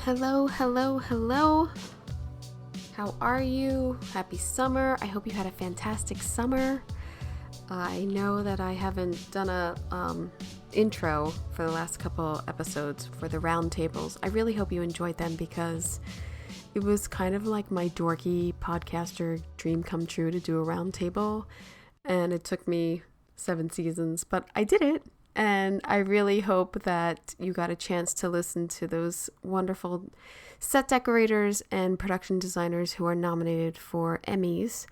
Hello, hello, hello. How are you? Happy summer. I hope you had a fantastic summer. I know that I haven't done a intro for the last couple episodes for the roundtables. I really hope you enjoyed them because it was kind of like my dorky podcaster dream come true to do a roundtable, and it took me 7 seasons, but I did it. And I really hope that you got a chance to listen to those wonderful set decorators and production designers who are nominated for Emmys,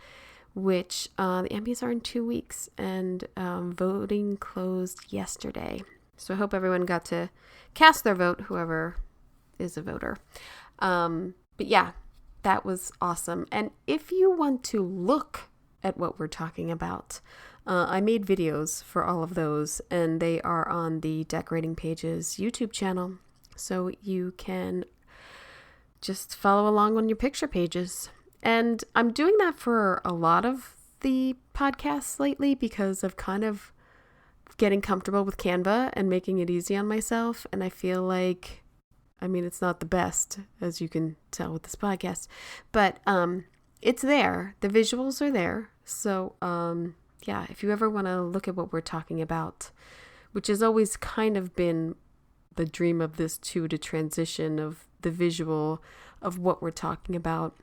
which the Emmys are in 2 weeks, and voting closed yesterday. So I hope everyone got to cast their vote, whoever is a voter. But yeah, that was awesome. And if you want to look at what we're talking about, I made videos for all of those, and they are on the Decorating Pages YouTube channel, so you can just follow along on your picture pages. And I'm doing that for a lot of the podcasts lately because of kind of getting comfortable with Canva and making it easy on myself, and I feel like, it's not the best, as you can tell with this podcast, but it's there. The visuals are there, so yeah, if you ever want to look at what we're talking about, which has always kind of been the dream of this too, to transition of the visual of what we're talking about.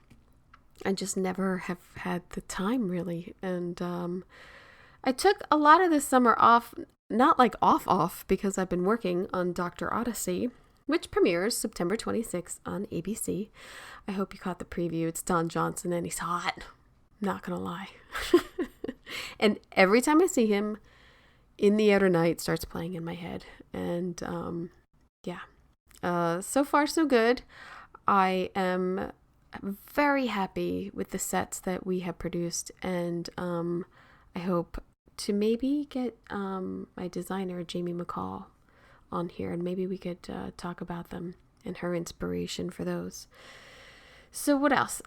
I just never have had the time really. And I took a lot of this summer off, not like off, because I've been working on Dr. Odyssey, which premieres September 26th on ABC. I hope you caught the preview. It's Don Johnson and he's hot. Not gonna lie. And every time I see him, In the Outer Night starts playing in my head. And so far so good. I am very happy with the sets that we have produced, and I hope to maybe get my designer Jamie McCall on here, and maybe we could talk about them and her inspiration for those. So what else?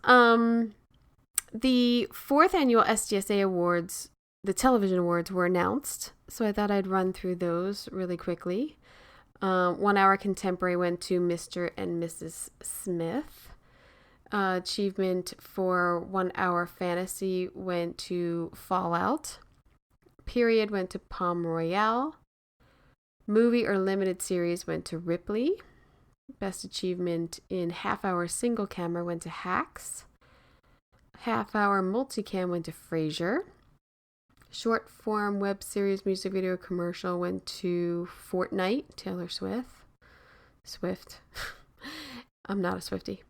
The 4th annual SDSA Awards, the television awards, were announced, so I thought I'd run through those really quickly. 1 Hour Contemporary went to Mr. and Mrs. Smith. Achievement for 1 Hour Fantasy went to Fallout. Period went to Palm Royale. Movie or Limited Series went to Ripley. Best Achievement in Half-Hour Single Camera went to Hacks. Half-Hour Multicam went to Frasier. Short Form Web Series Music Video Commercial went to Fortnite, Taylor Swift. I'm not a Swiftie.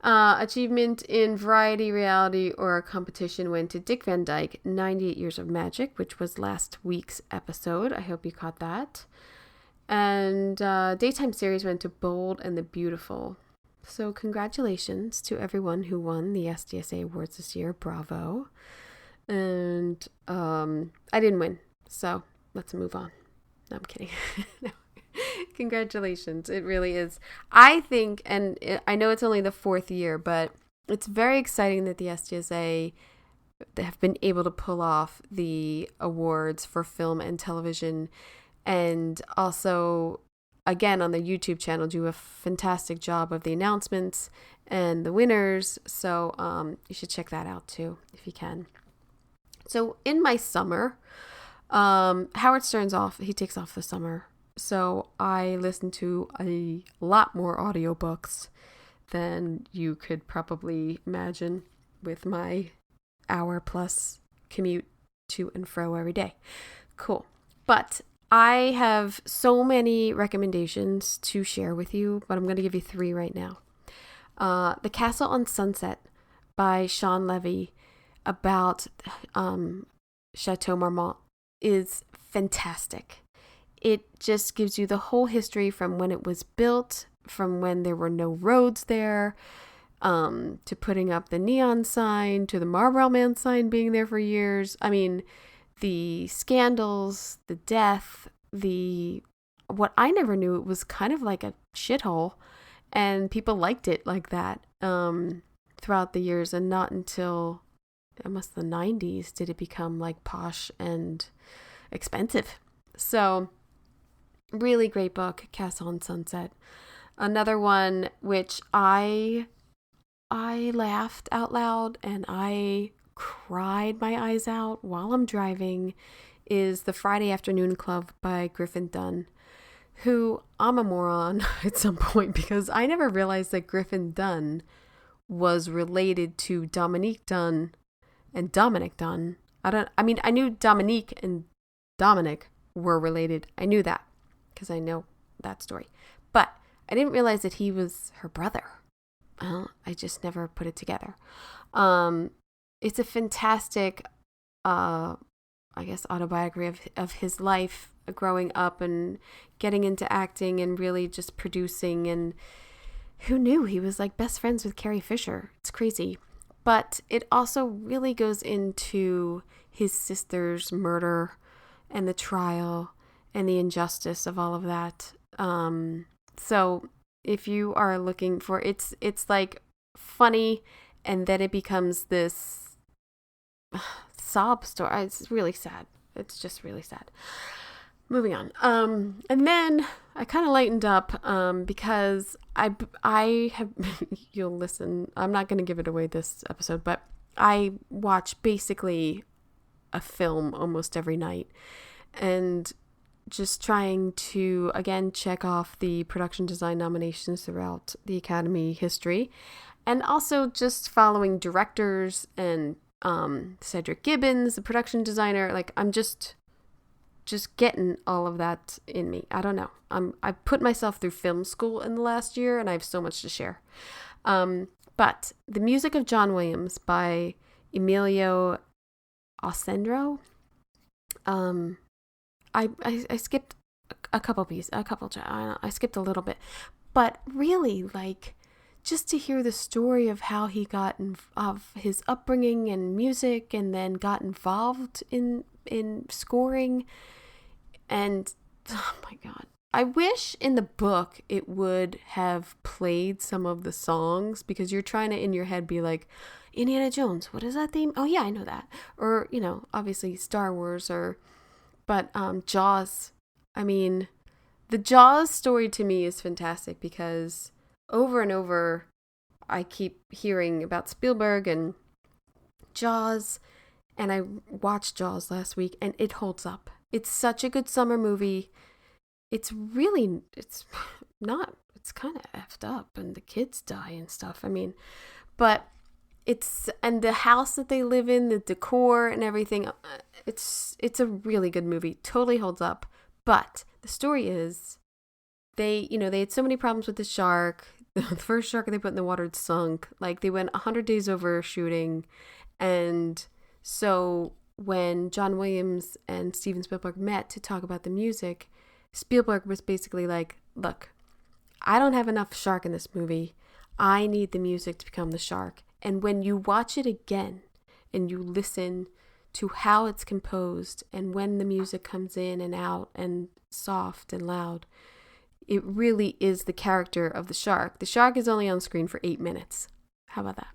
Achievement in Variety, Reality, or Competition went to Dick Van Dyke, 98 Years of Magic, which was last week's episode. I hope you caught that. And Daytime Series went to Bold and the Beautiful. So congratulations to everyone who won the SDSA Awards this year. Bravo. And I didn't win, so let's move on. No, I'm kidding. No. Congratulations. It really is. I think, and I know it's only the 4th year, but it's very exciting that the SDSA have been able to pull off the awards for film and television, and also, again, on the YouTube channel, do a fantastic job of the announcements and the winners. So you should check that out too, if you can. So in my summer, Howard Stern's off. He takes off the summer. So I listen to a lot more audiobooks than you could probably imagine with my hour-plus commute to and fro every day. Cool. But I have so many recommendations to share with you, but I'm going to give you 3 right now. The Castle on Sunset by Sean Levy about Chateau Marmont is fantastic. It just gives you the whole history from when it was built, from when there were no roads there, to putting up the neon sign, to the Marlboro Man sign being there for years. The scandals, the death, what I never knew, it was kind of like a shithole, and people liked it like that throughout the years, and not until almost the 90s did it become like posh and expensive. So really great book, Castle on Sunset. Another one which I laughed out loud and I cried my eyes out while I'm driving is The Friday Afternoon Club by Griffin Dunn, who I'm a moron at some point because I never realized that Griffin Dunn was related to Dominique Dunn and Dominic Dunn. I knew Dominique and Dominic were related. I knew that because I know that story. But I didn't realize that he was her brother. I just never put it together. It's a fantastic, I guess, autobiography of his life growing up and getting into acting and really just producing. And who knew he was like best friends with Carrie Fisher? It's crazy. But it also really goes into his sister's murder and the trial and the injustice of all of that. So if you are looking for, it's like funny and then it becomes this sob story. It's really sad. It's just really sad. Moving on. And then I kind of lightened up because I have, you'll listen, I'm not going to give it away this episode, but I watch basically a film almost every night and just trying to, again, check off the production design nominations throughout the Academy history and also just following directors and Cedric Gibbons, the production designer. Like I'm just getting all of that in me. I don't know. I put myself through film school in the last year and I have so much to share. But the music of John Williams by Emilio Osendro. I skipped a couple pieces, I skipped a little bit, but really like just to hear the story of how he got of his upbringing and music and then got involved in scoring. And oh my God, I wish in the book it would have played some of the songs because you're trying to in your head be like, Indiana Jones, what is that theme? Oh yeah, I know that. Or, obviously Star Wars but Jaws. I mean, the Jaws story to me is fantastic because over and over I keep hearing about Spielberg and Jaws, and I watched Jaws last week and it holds up. It's such a good summer movie. It's kind of effed up and the kids die and stuff. I mean, but and the house that they live in, the decor and everything, it's a really good movie. Totally holds up. But the story is they had so many problems with the shark. The first shark they put in the water had sunk. Like they went 100 days over shooting. And so when John Williams and Steven Spielberg met to talk about the music, Spielberg was basically like, look, I don't have enough shark in this movie. I need the music to become the shark. And when you watch it again and you listen to how it's composed and when the music comes in and out and soft and loud, it really is the character of the shark. The shark is only on screen for 8 minutes. How about that?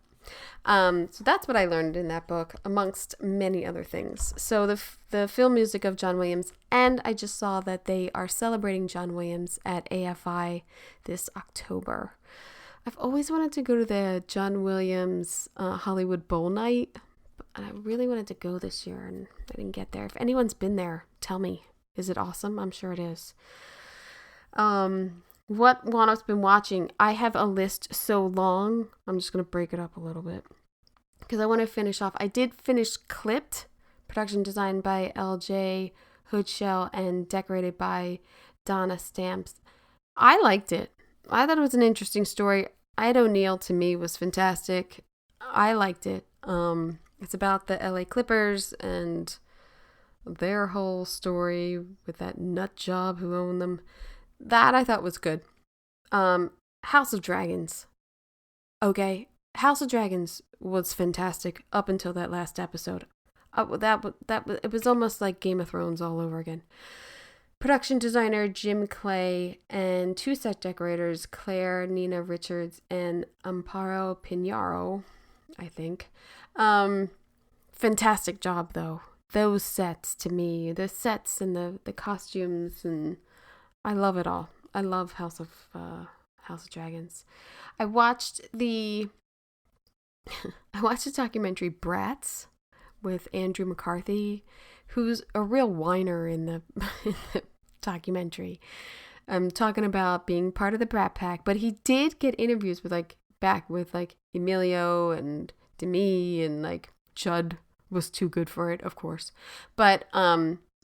So that's what I learned in that book, amongst many other things. So the film music of John Williams, and I just saw that they are celebrating John Williams at AFI this October. I've always wanted to go to the John Williams Hollywood Bowl Night, and I really wanted to go this year, and I didn't get there. If anyone's been there, tell me. Is it awesome? I'm sure it is. What one I've been watching, I have a list so long, I'm just going to break it up a little bit, because I want to finish off. I did finish Clipped, production designed by L.J. Hoodshell and decorated by Donna Stamps. I liked it. I thought it was an interesting story. Ed O'Neill to me was fantastic. I liked it. It's about the LA Clippers and their whole story with that nut job who owned them. That I thought was good. House of Dragons. Okay, House of Dragons was fantastic up until that last episode. It was almost like Game of Thrones all over again. Production designer Jim Clay and 2 set decorators Claire Nina Richards and Amparo Pinaro, I think. Fantastic job though. Those sets to me, the sets and the costumes, and I love it all. I love House House of Dragons. I watched the I watched the documentary Brats with Andrew McCarthy, who's a real whiner in the, in the documentary. I'm talking about being part of the Brat Pack, but he did get interviews with back with Emilio and Demi, and Judd was too good for it, of course. But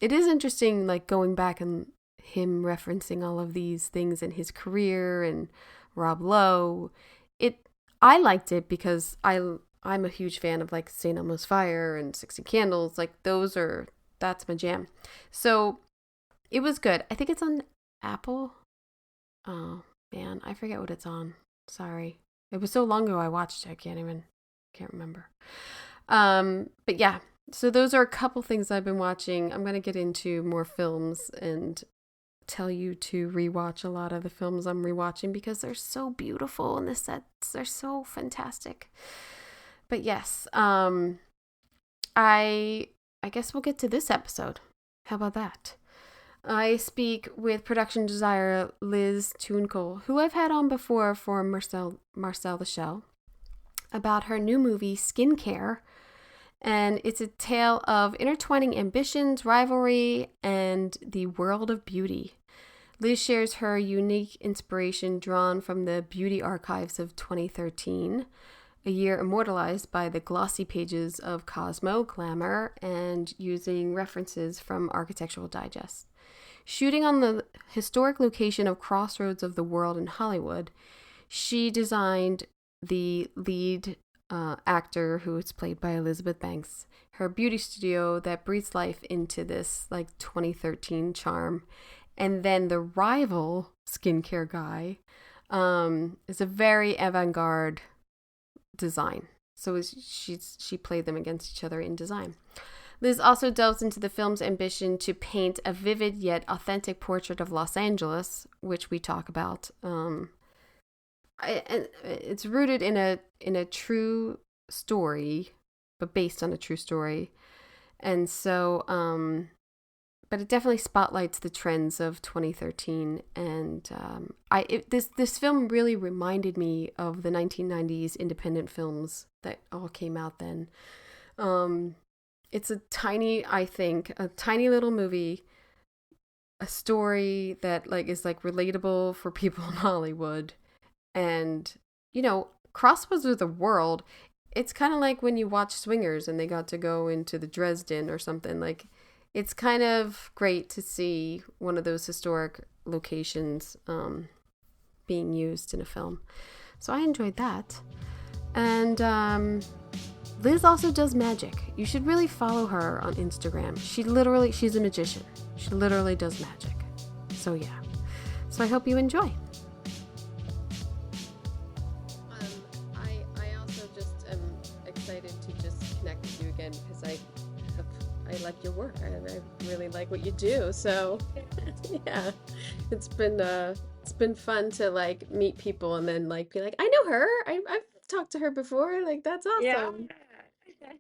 it is interesting going back and him referencing all of these things in his career and Rob Lowe. I liked it because I'm a huge fan of St. Elmo's Fire and 60 Candles. That's my jam. So it was good. I think it's on Apple. Oh man, I forget what it's on. Sorry. It was so long ago I watched it. I can't remember. But yeah, so those are a couple things I've been watching. I'm going to get into more films and tell you to rewatch a lot of the films I'm rewatching because they're so beautiful and the sets are so fantastic. But yes, I guess we'll get to this episode. How about that? I speak with production designer Liz Toonkel, who I've had on before for Marcel the Shell, about her new movie, Skincare. And it's a tale of intertwining ambitions, rivalry, and the world of beauty. Liz shares her unique inspiration drawn from the beauty archives of 2013, a year immortalized by the glossy pages of Cosmo, Glamour, and using references from Architectural Digest. Shooting on the historic location of Crossroads of the World in Hollywood, she designed the lead actor, who is played by Elizabeth Banks, her beauty studio that breathes life into this 2013 charm. And then the rival skincare guy is a very avant-garde design. So she played them against each other in design. Liz also delves into the film's ambition to paint a vivid yet authentic portrait of Los Angeles, which we talk about. It's rooted in a true story, but based on a true story, and so but it definitely spotlights the trends of 2013. And this film really reminded me of the 1990s independent films that all came out then. It's a tiny little movie, a story that is relatable for people in Hollywood. And, Crossroads of the World, it's kind of like when you watch Swingers and they got to go into the Dresden or something. It's kind of great to see one of those historic locations being used in a film. So I enjoyed that. And Liz also does magic. You should really follow her on Instagram. She's a magician. She literally does magic. So yeah. So I hope you enjoy. I like your work and I really like what you do. So yeah, it's been fun to meet people and then be like, I know her. I've talked to her before. That's awesome. Yeah.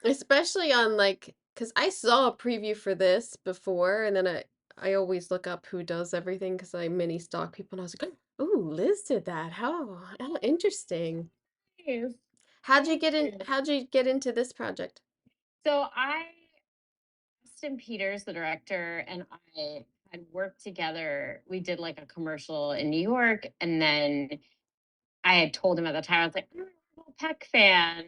Especially on because I saw a preview for this before, and then I always look up who does everything because I mini stalk people, and I was like, oh, Liz did that. How interesting. Yes. How'd you get into this project? So Austin Peters, the director, and I had worked together. We did a commercial in New York, and then I had told him at the time, I was like, I'm a Peck fan.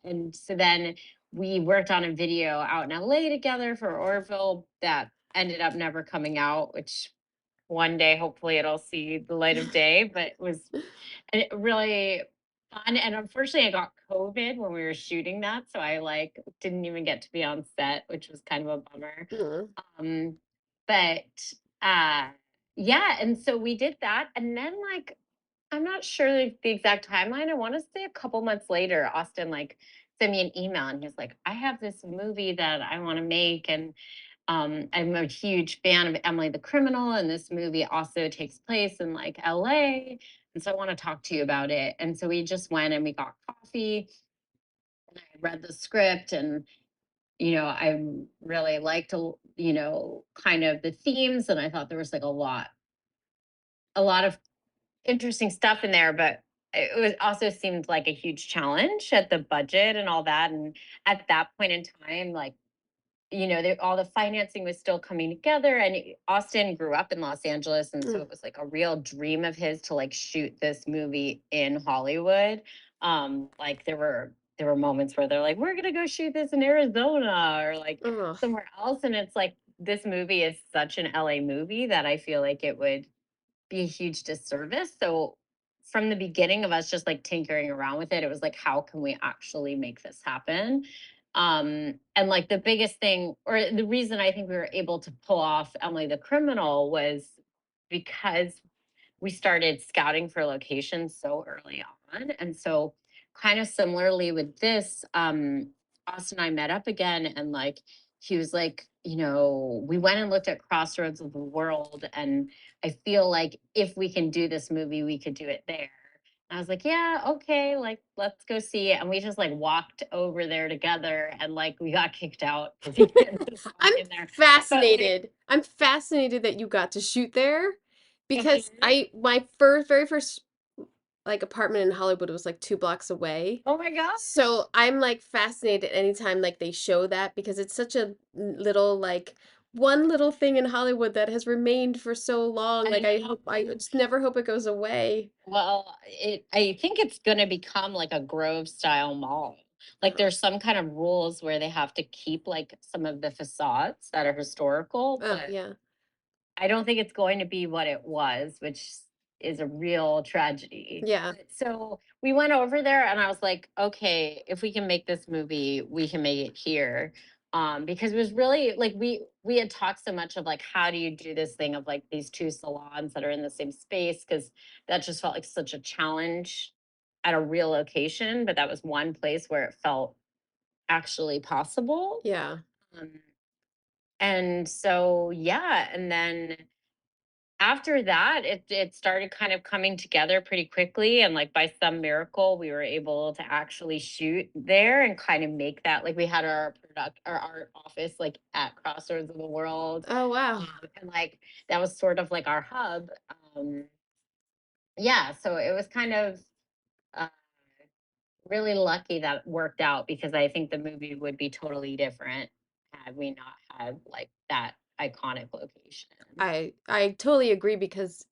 And so then we worked on a video out in LA together for Orville that ended up never coming out, which one day hopefully it'll see the light of day. But it was really fun. And unfortunately, I got COVID when we were shooting that, so I didn't even get to be on set, which was kind of a bummer. Mm. But yeah, and so we did that, and then I'm not sure the exact timeline. I want to say a couple months later, Austin sent me an email, and he's like, "I have this movie that I want to make, and I'm a huge fan of Emily the Criminal, and this movie also takes place in LA, and so I want to talk to you about it." And so we just went and we got coffee, and I read the script, and I really liked kind of the themes, and I thought there was a lot of interesting stuff in there, but it was also seemed like a huge challenge at the budget and all that. And at that point in time, like, all the financing was still coming together. And Austin grew up in Los Angeles. And so Mm. it was like a real dream of his to like shoot this movie in Hollywood. Like there were moments where they're like, we're gonna go shoot this in Arizona or like Ugh. somewhere else. And it's like this movie is such an LA movie that I feel like it would be a huge disservice. So from the beginning of us just like tinkering around with it, it was like, how can we actually make this happen? And like the biggest thing, or the reason I think we were able to pull off Emily the Criminal was because we started scouting for locations so early on. And so kind of similarly with this, Austin and I met up again and like he was like, we went and looked at Crossroads of the World and I feel like if we can do this movie, we could do it there. I was like, yeah, okay, like let's go see it. And we just like walked over there together and like we got kicked out because he couldn't just walk I'm in there. But like, fascinated. I'm fascinated that you got to shoot there because mhm. my very first like apartment in Hollywood was like 2 blocks away. Oh my gosh. So I'm like fascinated anytime like they show that because it's such a little like one little thing in Hollywood that has remained for so long. I Like know. I just never hope it goes away. Well, I think it's gonna become like a Grove style mall. Like Uh, there's some kind of rules where they have to keep like some of the facades that are historical, oh but yeah. I don't think it's going to be what it was, which is a real tragedy. Yeah. But so we went over there and I was like, okay, if we can make this movie, we can make it here. Because it was really like we had talked so much of like how do you do this thing of like these two salons that are in the same space because that just felt like such a challenge at a real location, but that was one place where it felt actually possible. Yeah. Um, and so yeah, and then after that, it started kind of coming together pretty quickly, and, like, by some miracle, we were able to actually shoot there and kind of make that like, we had our product or our office, like, at Crossroads of the World, Oh wow. and, like, that was sort of like our hub, um, yeah, so it was kind of, uh, really lucky that it worked out because I think the movie would be totally different had we not had, like, that iconic location. I totally agree because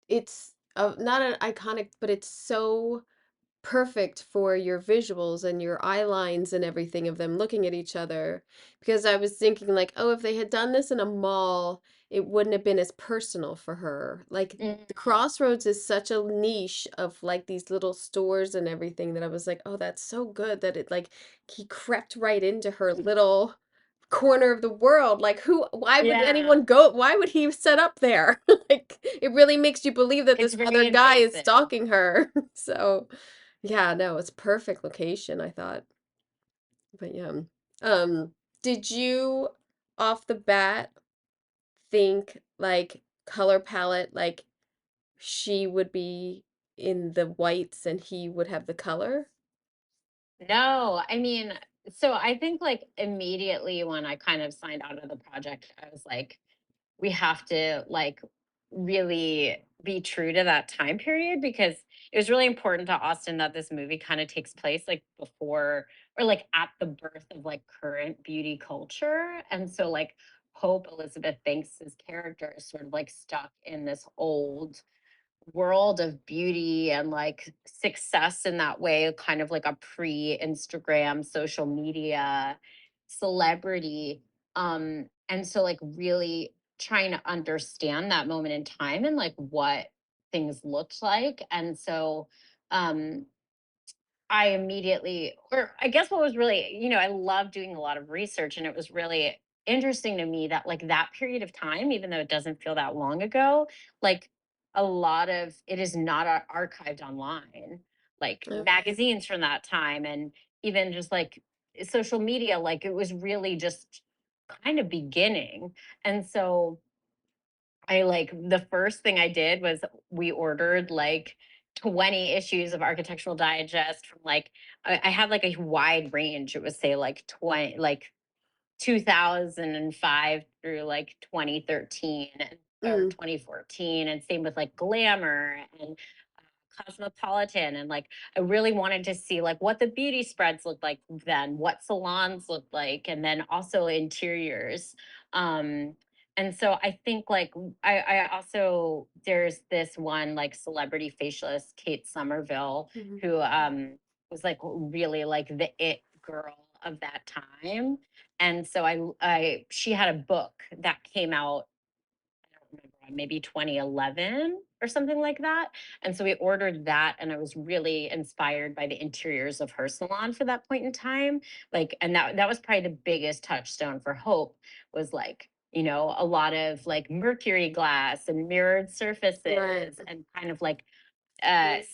it's not an iconic, but it's so perfect for your visuals and your eye lines and everything of them looking at each other. Because I was thinking like, oh, if they had done this in a mall, it wouldn't have been as personal for her. Like the Mhm. Crossroads is such a niche of like these little stores and everything that I was like, oh, that's so good that it like he crept right into her little corner of the world. Like why would Yeah. anyone go? Why would he set up there? Like it really makes you believe that It's this other very guy is invasive. stalking her. So, yeah, no, it's perfect location, I thought. But yeah. Um, did you off the bat think like color palette like she would be in the whites and he would have the color? No, I mean, so I think like immediately when I kind of signed out of the project, I was like, we have to like really be true to that time period because it was really important to Austin that this movie kind of takes place like before or like at the birth of like current beauty culture. And so like Hope Elizabeth Banks's character is sort of like stuck in this old world of beauty and like success in that way, kind of like a pre-Instagram social media celebrity. And so like really trying to understand that moment in time and like what things looked like. And so um I immediately, or I guess what was really, I love doing a lot of research, and it was really interesting to me that, like, that period of time, even though it doesn't feel that long ago, like, a lot of it is not archived online. Like, Okay. magazines from that time, and even just like social media, like, it was really just kind of beginning. And so, I like the first thing I did was we ordered like 20 issues of Architectural Digest from like I had like a wide range. It was say like 20 like 2005 through like 2013. or Mm. 2014, and same with like Glamour and Cosmopolitan. And like, I really wanted to see like what the beauty spreads looked like then, what salons looked like, and then also interiors. Um, and so I think like I also, there's this one like celebrity facialist, Kate Somerville, Mhm. who was like really like the it girl of that time. And so I she had a book that came out, I don't remember, maybe 2011 or something like that. And so we ordered that, and I was really inspired by the interiors of her salon for that point in time. Like, and that was probably the biggest touchstone for Hope, was like, a lot of like mercury glass and mirrored Right. surfaces and kind of like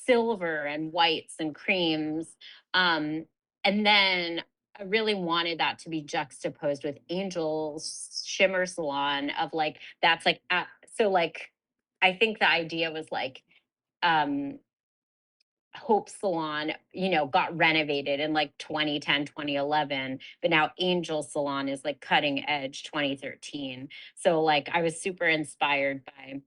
silver and whites and creams. Um, and then I really wanted that to be juxtaposed with Angel's Shimmer Salon of like, that's like, so like, I think the idea was like, um, Hope Salon, got renovated in like 2010, 2011, but now Angel Salon is like cutting edge 2013. So like I was super inspired by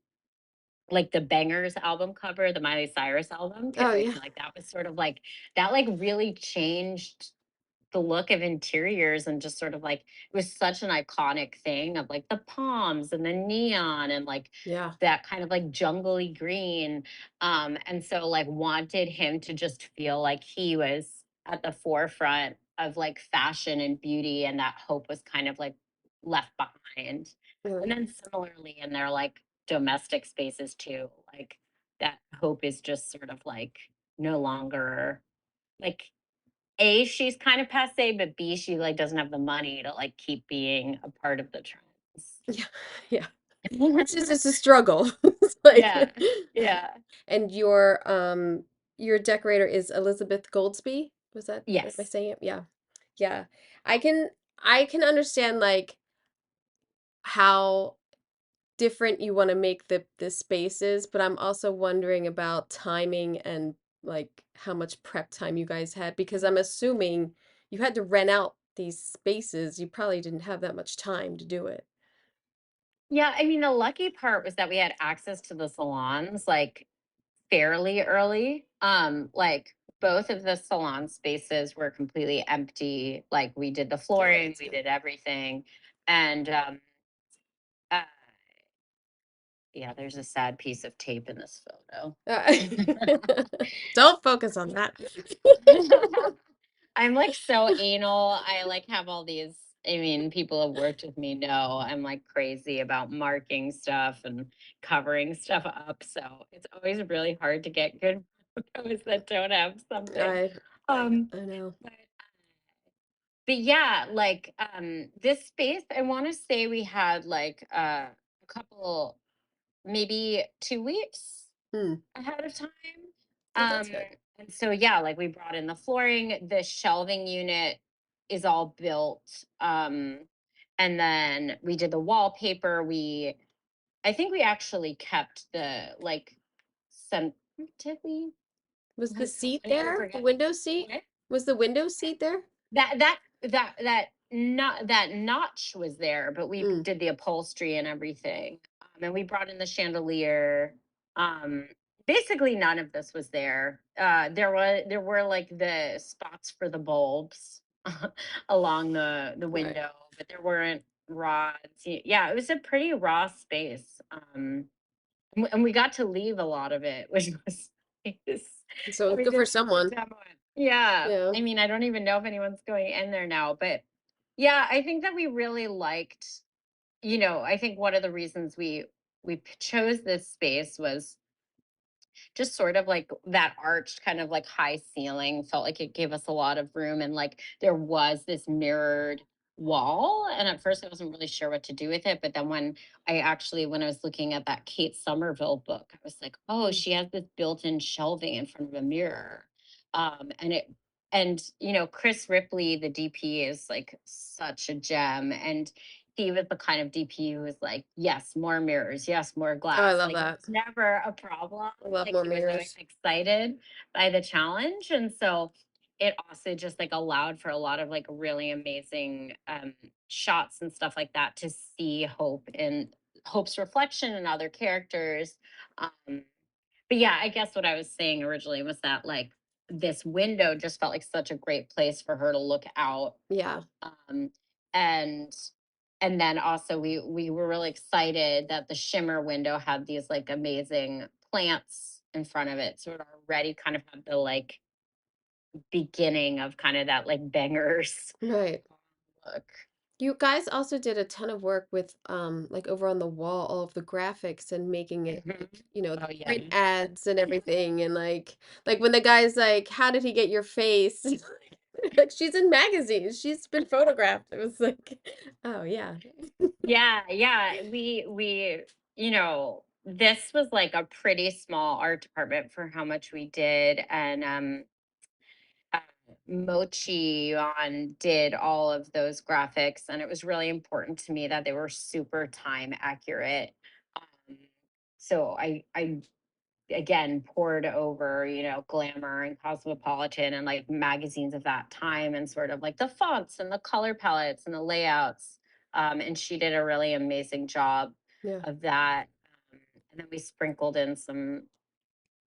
like the Bangers album cover, the Miley Cyrus album, because Oh, I yeah. feel like that was sort of like that like really changed the look of interiors, and just sort of like it was such an iconic thing of like the palms and the neon and like Yeah. that kind of like jungly green. And so like wanted him to just feel like he was at the forefront of like fashion and beauty, and that Hope was kind of like left behind. And Really. then similarly in their like domestic spaces too, like that Hope is just sort of like no longer like, A, she's kind of passe, but B, she like doesn't have the money to like keep being a part of the trends. Yeah. Yeah. It's a struggle. It's like Yeah. Yeah. and your decorator is Elizabeth Goldsby? Was that am I Yes. saying it? Yeah. Yeah. I can I can understand like how different you want to make the spaces, but I'm also wondering about timing and like how much prep time you guys had because I'm assuming you had to rent out these spaces. You probably didn't have that much time to do it. Yeah, I mean, the lucky part was that we had access to the salons like fairly early. Like both of the salon spaces were completely empty. Like we did the Oh, flooring, that's we good. did everything. And uh, yeah, there's a sad piece of tape in this photo. Uh, Don't focus on that. I'm like so anal. I like have all these. I mean, people have worked with me know I'm like crazy about marking stuff and covering stuff up. So it's always really hard to get good photos that don't have something. I Um, I know. but but yeah, like this space, I want to say we had like a couple, maybe 2 weeks Hmm. ahead of time. Oh, that's Um, good. and so yeah, like we brought in the flooring, the shelving unit is all built. And then we did the wallpaper. I think we actually kept the like some, did we? Was the It's so seat funny, I'm there? The forgetting. window seat? What? Was the window seat there? That notch was there, but we Mm, did the upholstery and everything. And we brought in the chandelier. Um, Basically none of this was there. There were like the spots for the bulbs along the right. window, but there weren't rods. Yeah, it was a pretty raw space. And we got to leave a lot of it, which was nice. So We good for didn't have to someone. demo it. Yeah. Yeah. I mean, I don't even know if anyone's going in there now, but yeah, I think that we really liked, I think one of the reasons we chose this space was just sort of like that arched kind of like high ceiling felt like it gave us a lot of room, and like there was this mirrored wall, and at first I wasn't really sure what to do with it, but then when I was looking at that Kate Somerville book, I was like, oh, Mm. she has this built-in shelving in front of a mirror. And Chris Ripley, the DP, is like such a gem, and he was the kind of DP who was like, yes, more mirrors, yes, more Oh, I glass. love Like it that. was never a problem. I love Like more he was always mirrors. excited by the challenge. And so it also just like allowed for a lot of like really amazing shots and stuff like that to see Hope in Hope's reflection and other characters. Um, but yeah, I guess what I was saying originally was that like this window just felt like such a great place for her to look out. Yeah. Um, and and then also we were really excited that the shimmer window had these like amazing plants in front of it. So it already kind of had the like beginning of kind of that like bangers Right. look. You guys also did a ton of work with like over on the wall, all of the graphics and making it Mhm. like, you know, the Oh yeah. print ads and everything and like when the guy's like, "How did he get your face?" Like she's in magazines. She's been photographed. It was like, "Oh yeah." Yeah, yeah. This was like a pretty small art department for how much we did. And uh, Mochi on did all of those graphics, and it was really important to me that they were super time accurate. Um, so I again poured over, Glamour and Cosmopolitan and like magazines of that time and sort of like the fonts and the color palettes and the layouts. And she did a really amazing job Yeah. of that. And then we sprinkled in some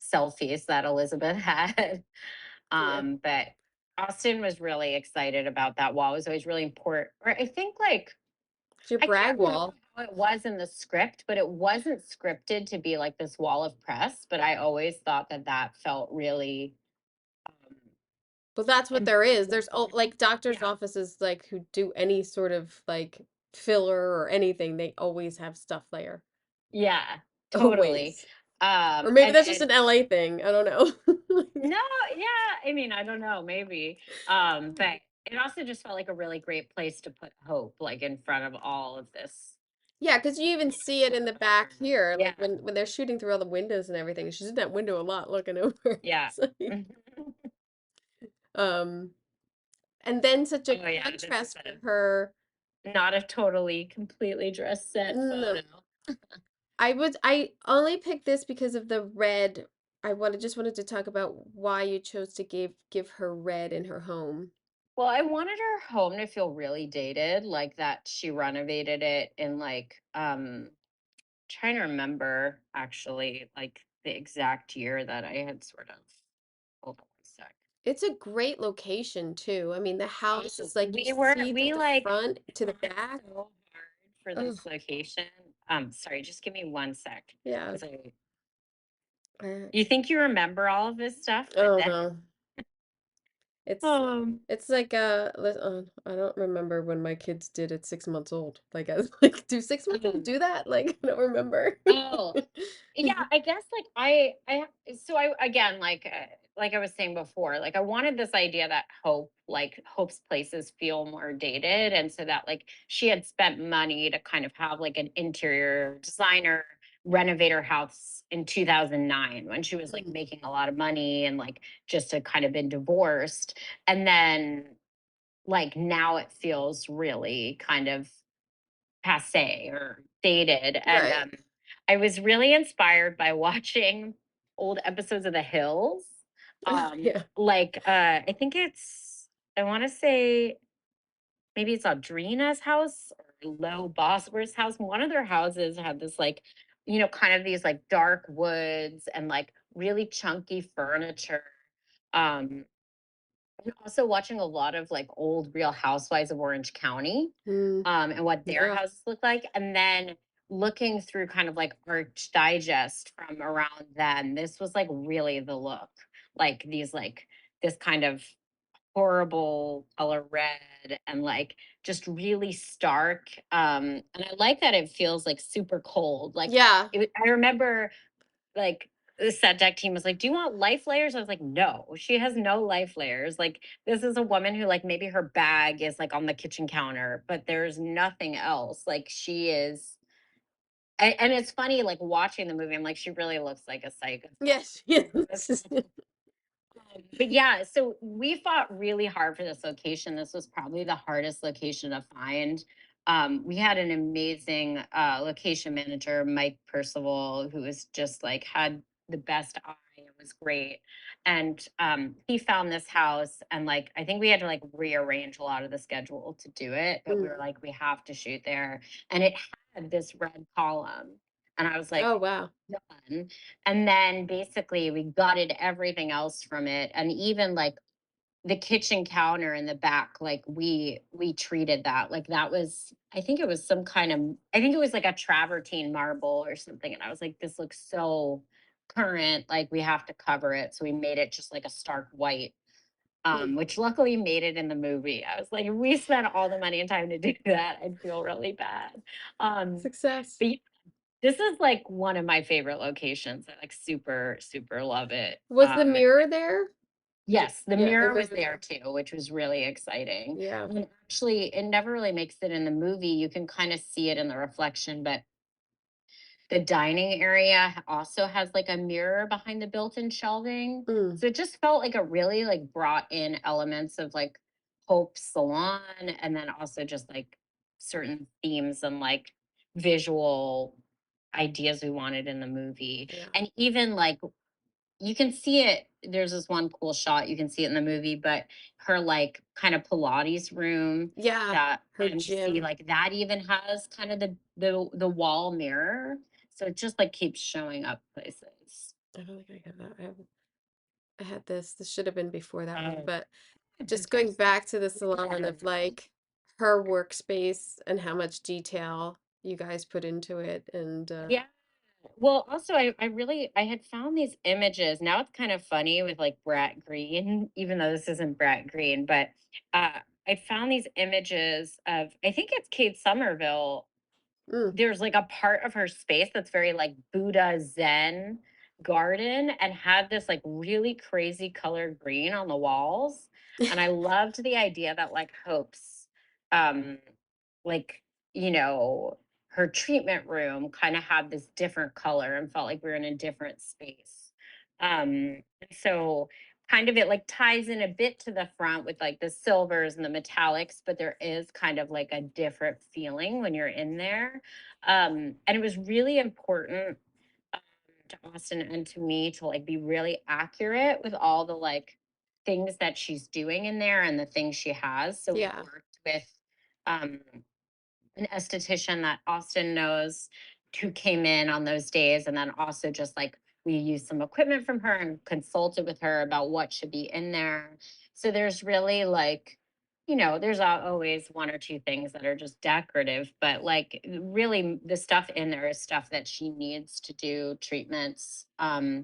selfies that Elizabeth had. Yeah. But Austin was really excited about that wall. It was always really important. Or I think like It's your I brag can't remember wall. how it was in the script, but it wasn't scripted to be like this wall of press. But I always thought that that felt really um, Well, that's what there is. important. There's like doctors' Yeah, offices like who do any sort of like filler or anything, they always have stuff there. yeah, totally. Always. Or maybe And that's just an LA thing. I don't know. no, yeah, I mean, I don't know, maybe. But it also just felt like a really great place to put Hope, like in front of all of this. Yeah, because you even see it in the back here, Yeah, like when they're shooting through all the windows and everything. She's in that window a lot looking over. yeah. It's like, Mhm. um, and then such a Oh yeah, this is contrast for her. not a totally completely dress set No, photo. I only picked this because of the red. Just wanted to talk about why you chose to give her red in her home. Well, I wanted her home to feel really dated, like that she renovated it in like trying to remember actually like the exact year that I had sort of hold on one sec. It's a great location too. I mean, the house Oh, is like you see we the like front to the worked back. so hard for Oh, this location. Sorry, just give me one sec. yeah. Because I Uh, You think you remember all of this stuff? I oh bet. no. It's Um, it's like I don't remember when my kids did at 6 months old. Like I was like, do 6 months old um do that? Like I don't remember. oh, yeah, I guess like I again like I was saying before, like I wanted this idea that Hope's places feel more dated, and so that like she had spent money to kind of have like an interior designer renovate her house in 2009 when she was like Mm, making a lot of money and like just had kind of been divorced. And then like now it feels really kind of passe or dated. And right. I was really inspired by watching old episodes of The Hills. Yeah. I think I want to say maybe it's Audrina's house or Lo Bosworth's house. One of their houses had this like, kind of these like dark woods and like really chunky furniture. Um, and also watching a lot of like old Real Housewives of Orange County, Mm, and what their yeah. houses look like. And then looking through kind of like Arch Digest from around then, this was like really the look. Like this kind of horrible color red and like just really stark. And I like that it feels like super cold. Yeah. I remember like the set deck team was like, "Do you want life layers?" I was like, "No, she has no life layers." Like this is a woman who like maybe her bag is like on the kitchen counter, but there's nothing else. Like she is and it's funny like watching the movie, I'm like, she really looks like a psychopath. Yes. Yes. But yeah, so we fought really hard for this location. This was probably the hardest location to find. We had an amazing location manager, Mike Percival, who was just like had the best eye. was great. And he found this house, and like I think we had to like rearrange a lot of the schedule to do it, but we were Mm. like, we have to shoot there. And it had this red column. And I was Oh, like, wow. done. And then basically we gutted everything else from it. And even like the kitchen counter in the back, like we treated that like that was, I think it was some kind of, I think it was like a travertine marble or something, and I was like, this looks so current, like we have to cover it, so we made it just like a stark white, Mm. which luckily made it in the movie. I was like, if we spent all the money and time to do that, I'd feel really bad. um Success. but yeah, this is like one of my favorite locations. I like super love it. Was the mirror there? Yes, the Yeah, the mirror was mirror. there too, which was really exciting. Yeah. And actually, it never really makes it in the movie. You can kind of see it in the reflection, but the dining area also has like a mirror behind the built-in shelving. Mm. So it just felt like it really like brought in elements of like Hope's salon, and then also just like certain themes and like visual ideas we wanted in the movie. Yeah. And even like you can see it, there's this one cool shot, you can see it in the movie, but her, like, kind of Pilates room Yeah. that Her and see, gym. like, that even has kind of the wall mirror, so it just, like, keeps showing up places. I don't think I have that. I had this. This should have been before that one, Oh, but just going fantastic. back to the salon of like her workspace and how much detail you guys put into it and Yeah. Well, also, I really I had found these images. Now it's kind of funny with like Brat Green, even though this isn't Brat Green, but I found these images of, I think it's Kate Somerville. mm, There's like a part of her space that's very like Buddha Zen garden, and had this like really crazy color green on the walls. And I loved the idea that like Hope's um like, you know, her treatment room kind of had this different color and felt like we were in a different space. And so kind of it like ties in a bit to the front with like the silvers and the metallics, but there is kind of like a different feeling when you're in there. And it was really important um, to Austin and to me to like be really accurate with all the like things that she's doing in there and the things she has. So we yeah. worked with um, an esthetician that Austin knows, who came in on those days. And then also just like we used some equipment from her and consulted with her about what should be in there. So there's really like, you know, there's always one or two things that are just decorative, but like really the stuff in there is stuff that she needs to do treatments. I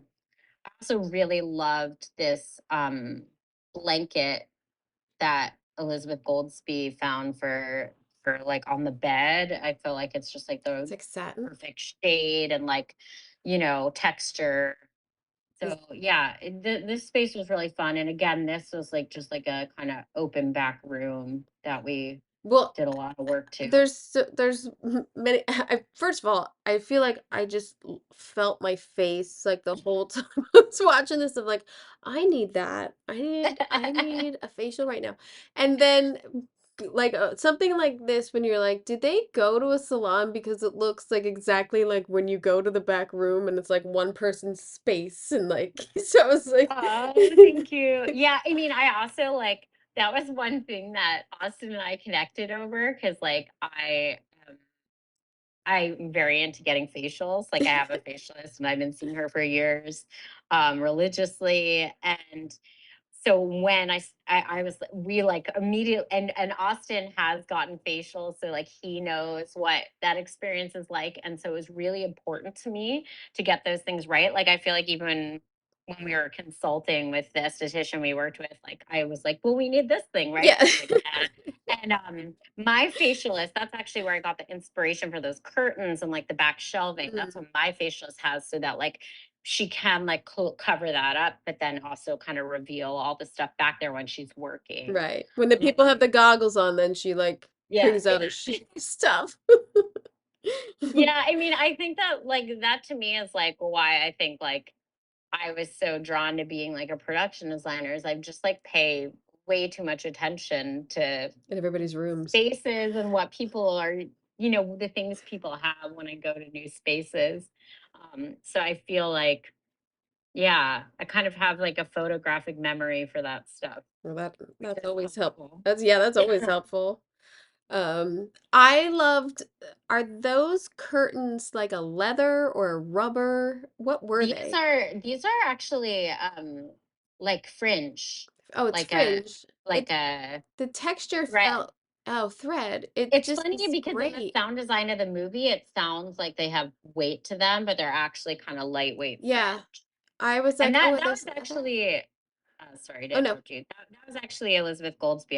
also really loved this blanket that Elizabeth Goldsby found for like on the bed. I feel like it's just like It's the like satin. perfect shade and like, you know, texture. Is So yeah, this space was really fun. And again, this was like just like a kind of open back room that we well, did a lot of work to. there's many first of all, I feel like I just felt my face like the whole time I was watching this of like I need that. I need a facial right now. And then like something like this when you're like, did they go to a salon because it looks like exactly like when you go to the back room and it's like one person's space and like so I was like Oh, thank you. Yeah, I mean, I also like that was one thing that Austin and I connected over because like um, I'm very into getting facials. Like I have a facialist and I've been seeing her for years, religiously. And so when I was we like immediately, and Austin has gotten facials, so like he knows what that experience is like. And so it was really important to me to get those things right. Like I feel like even when we were consulting with the esthetician we worked with, like I was like, well, we need this thing, right? yeah. She's like, yeah. And my facialist, that's actually where I got the inspiration for those curtains and like the back shelving. That's Mm. what my facialist has, so that like she can like cover that up, but then also kind of reveal all the stuff back there when she's working. Right. When the Um, people have the goggles on, then she like yeah. brings out her stuff. Yeah. I mean, I think that like that to me is like why I think like I was so drawn to being like a production designer is I just like pay way too much attention to In everybody's rooms. spaces and what people are, you know, the things people have when I go to new spaces. So I feel like Yeah, I kind of have like a photographic memory for that stuff, Well, which that's is always helpful. that's always helpful. I loved, are those curtains like a leather or a rubber? What were they? These are actually like fringe, Oh, it's like a fringe. like It a the texture thread. felt, oh, thread. It It's just funny is because in the great. sound design of the movie, it sounds like they have weight to them, but they're actually kind of lightweight Yeah. fringe. I was And like, that oh, that was there's leather? actually sorry to Oh no. interrupt you. That was actually Elizabeth Goldsby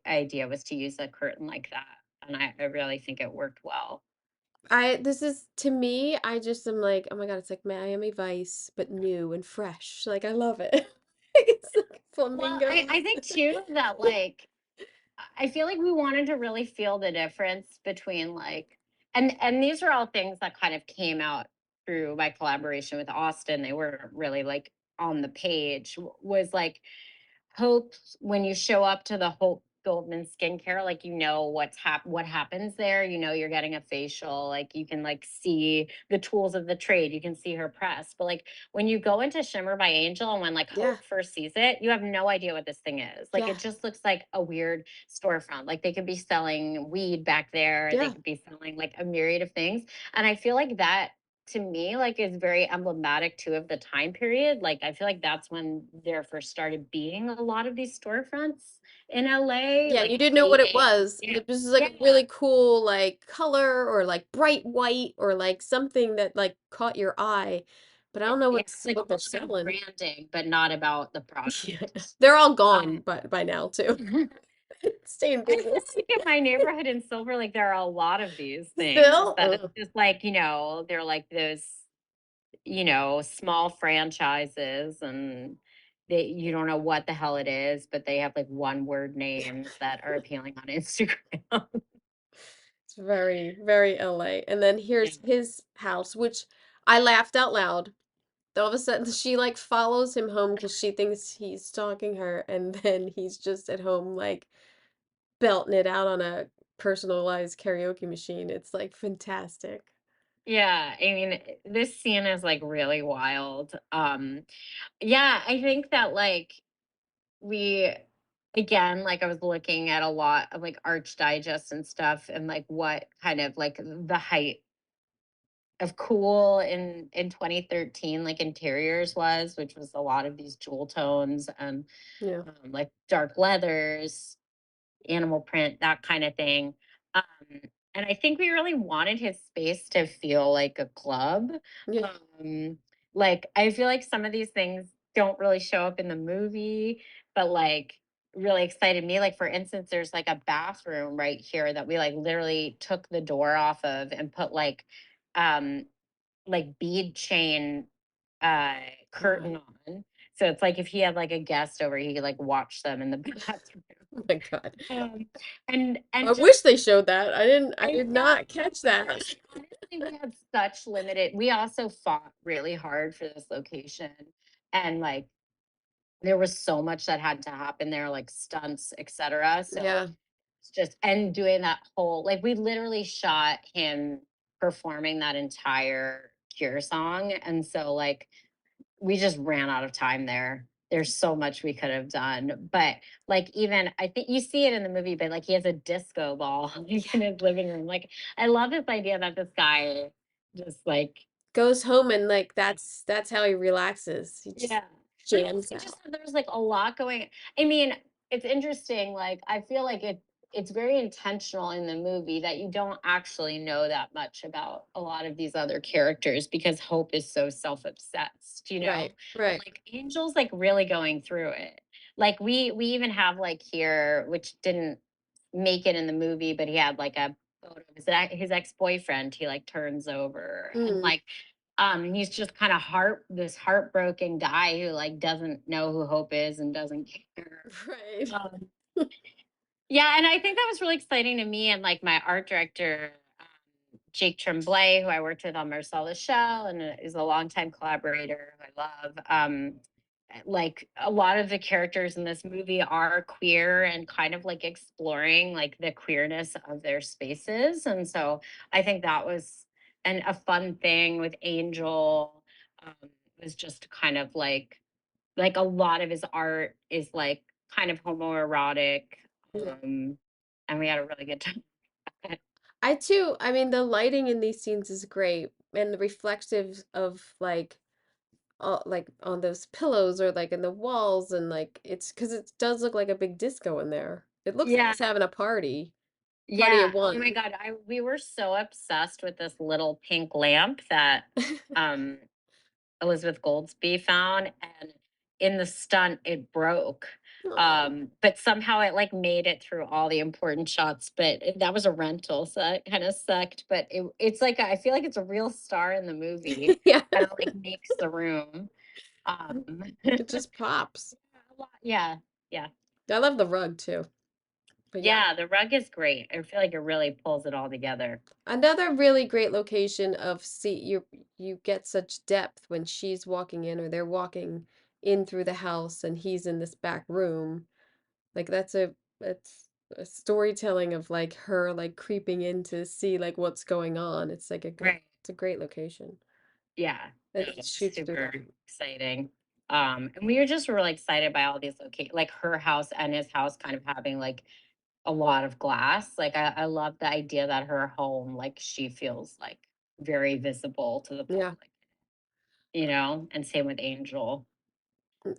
idea was to use a curtain like that, and I really think it worked well. This is to me, I just am like, oh my God, it's like Miami Vice, but new and fresh. Like I love it. It's like Well, flamingos. I think too that like I feel like we wanted to really feel the difference between like and these are all things that kind of came out through my collaboration with Austin. They were really like on the page was like Hope when you show up to the Hope Goldman skincare, like you know what happens there. You know you're getting a facial, like you can like see the tools of the trade. You can see her press. But like when you go into Shimmer by Angel and when like Yeah. Hope first sees it, you have no idea what this thing is. Like Yeah. it just looks like a weird storefront. Like they could be selling weed back there, they Yeah. could be selling like a myriad of things. And I feel like that to me like is very emblematic too of the time period. Like I feel like that's when there first started being a lot of these storefronts in LA, Yeah, and like you didn't know what it fading. was. And Yeah. it was just like Yeah. a really cool like color or like bright white or like something that like caught your eye. But I don't know Yeah. It's like what they're all about selling. branding, but not about the Yeah. product. They're all gone Um by now too. Stay in I feel business. like in my neighborhood in Silver Lake, there are a lot of these things Still? that it's Ugh. just like, they're like those small franchises and you don't know what the hell it is, but they have like one word names that are appealing on Instagram. It's very, very LA. And then Yeah. here's his house, which I laughed out loud. All of a sudden, she like follows him home because she thinks he's stalking her, and then he's just at home like belting it out on a personalized karaoke machine. It's like fantastic. Yeah, I mean, this scene is like really wild. Yeah, I think that like we again, like I was looking at a lot of like Arch Digest and stuff and like what kind of like the height of cool in 2013 like interiors was, which was a lot of these jewel tones and Yeah. like dark leathers, animal print, that kind of thing. Um, and I think we really wanted his space to feel like a club. Yeah. Um, like I feel like some of these things don't really show up in the movie, but like really excited me. Like for instance, there's like a bathroom right here that we like literally took the door off of and put um like bead chain Oh curtain on. So it's like if he had like a guest over, he could like watch them in the bathroom. my God. Um, and I just wish they showed that. I I did know, not catch that. honestly, we had such limited. We also fought really hard for this location, and like there was so much that had to happen there, like stunts, etc. So Yeah. it's just and doing that whole like we literally shot him performing that entire Cure song, and so like we just ran out of time there. There's so much we could have done. But like even I think you see it in the movie, but like he has a disco ball like, in Yeah. his living room. Like I love this idea that this guy just like Goes home and like that's how he relaxes. He just yeah. And jams also just out. that there's like a lot going I mean, it's interesting, like I feel like it's very intentional in the movie that you don't actually know that much about a lot of these other characters because Hope is so self-obsessed, Right. But Right. like Angel's like really going through it. Like we even have like here, which didn't make it in the movie, but he had like a photo of his ex-boyfriend he like turns over and Mm. like he's just kind of this heartbroken guy who like doesn't know who Hope is and doesn't care. Right. Um, yeah, and I think that was really exciting to me and like my art director, Jake Tremblay, who I worked with on Marcel the Shell and is a longtime collaborator who I love. Like a lot of the characters in this movie are queer and kind of like exploring like the queerness of their spaces. And so I think that was a fun thing with Angel. Um, was just kind of like a lot of his art is like kind of homoerotic. Yeah. Um, and we had a really good time. I too, I mean, the lighting in these scenes is great, and the reflectives of like on those pillows or like in the walls, and like it's because it does look like a big disco in there. It looks like Yeah. it's having a party, party Yeah. of Oh my one. God. We were so obsessed with this little pink lamp that um Elizabeth Goldsby found, and in the stunt it broke. Oh, But somehow it like made it through all the important shots. But that was a rental, so that kind of sucked. But it's like I feel like it's a real star in the movie. yeah, Kind of like makes the room. it just pops. Yeah, yeah. I love the rug too. But yeah. Yeah, the rug is great. I feel like it really pulls it all together. Another really great location of see you get such depth when she's walking in or they're walking in through the house and he's in this back room. Like it's a storytelling of like her like creeping in to see like what's going on. It's like a good Right. it's a great location. Yeah. No, It it's shoots through super that. exciting. And we were just really excited by all these locations, like her house and his house kind of having like a lot of glass. Like I love the idea that her home, like she feels like very visible to the Yeah. public, and same with Angel.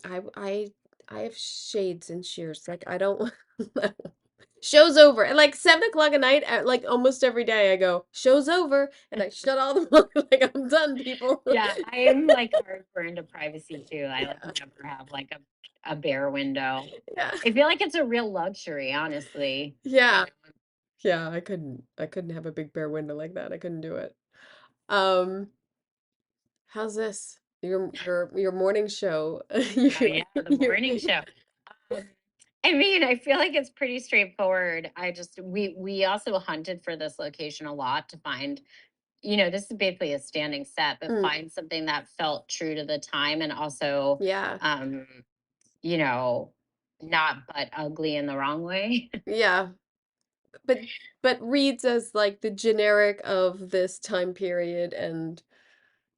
I I have shades and shears. Like I don't show's over. At like 7 o'clock at night, at like almost every day I go, show's over, and I shut all the like I'm done, people. Yeah, I am like hardcore into privacy too. I like Yeah. never have like a bare window. Yeah. I feel like it's a real luxury, honestly. Yeah. Yeah, I couldn't have a big bare window like that. I couldn't do it. Um, how's this? Your morning show. Oh yeah, the morning show. Um, I mean, I feel like it's pretty straightforward. We also hunted for this location a lot to find, this is basically a standing set, but Mm, find something that felt true to the time and also yeah. um, you know, not but ugly in the wrong way. Yeah. But but reads as like the generic of this time period, and